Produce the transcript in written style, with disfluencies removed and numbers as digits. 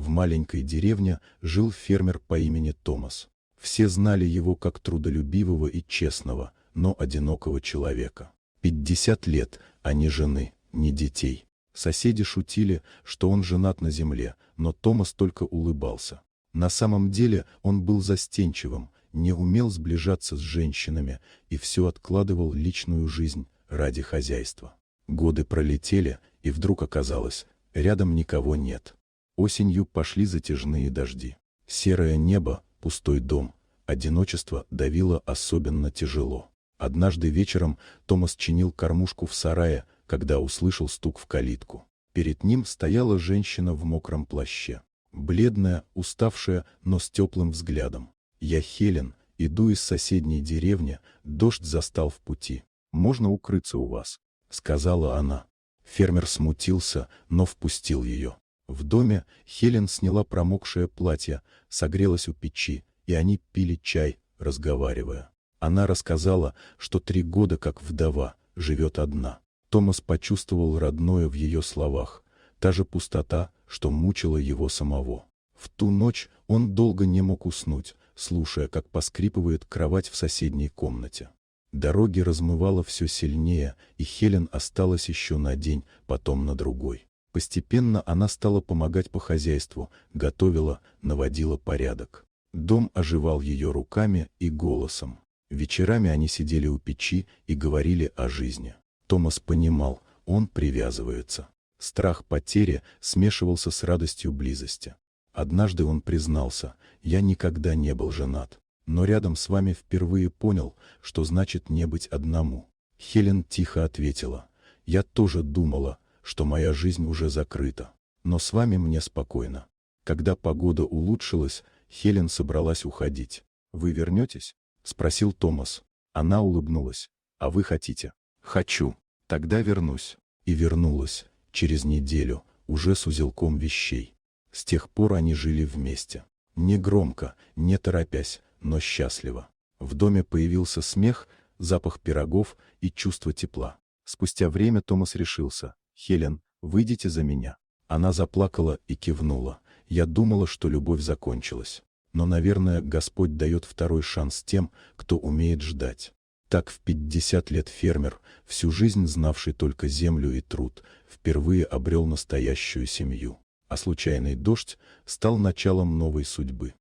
в маленькой деревне жил фермер по имени Томас. Все знали его как трудолюбивого и честного, но одинокого человека. 50 лет, а ни жены, ни детей. Соседи шутили, что он женат на земле, но Томас только улыбался. На самом деле он был застенчивым, не умел сближаться с женщинами и все откладывал личную жизнь ради хозяйства. Годы пролетели, и вдруг оказалось, рядом никого нет. Осенью пошли затяжные дожди. Серое небо, пустой дом, одиночество давило особенно тяжело. Однажды вечером Томас чинил кормушку в сарае, когда услышал стук в калитку. Перед ним стояла женщина в мокром плаще. Бледная, уставшая, но с теплым взглядом. «Я Хелен, иду из соседней деревни, дождь застал в пути. Можно укрыться у вас?» — сказала она. Фермер смутился, но впустил ее. В доме Хелен сняла промокшее платье, согрелась у печи, и они пили чай, разговаривая. Она рассказала, что 3 года как вдова, живет одна. Томас почувствовал родное в ее словах, та же пустота, что мучила его самого. В ту ночь он долго не мог уснуть, слушая, как поскрипывает кровать в соседней комнате. Дороги размывало все сильнее, и Хелен осталась еще на день, потом на другой. Постепенно она стала помогать по хозяйству, готовила, наводила порядок. Дом оживал ее руками и голосом. Вечерами они сидели у печи и говорили о жизни. Томас понимал, он привязывается. Страх потери смешивался с радостью близости. Однажды он признался: «Я никогда не был женат, но рядом с вами впервые понял, что значит не быть одному». Хелен тихо ответила: «Я тоже думала, что моя жизнь уже закрыта, но с вами мне спокойно». Когда погода улучшилась, Хелен собралась уходить. «Вы вернетесь?» — спросил Томас. Она улыбнулась. «А вы хотите?» «Хочу. Тогда вернусь». И вернулась, через неделю, уже с узелком вещей. С тех пор они жили вместе. Не громко, не торопясь, но счастливо. В доме появился смех, запах пирогов и чувство тепла. Спустя время Томас решился: «Хелен, выйдите за меня». Она заплакала и кивнула. «Я думала, что любовь закончилась. Но, наверное, Господь дает второй шанс тем, кто умеет ждать». Так в 50 лет фермер, всю жизнь знавший только землю и труд, впервые обрел настоящую семью. А случайный дождь стал началом новой судьбы.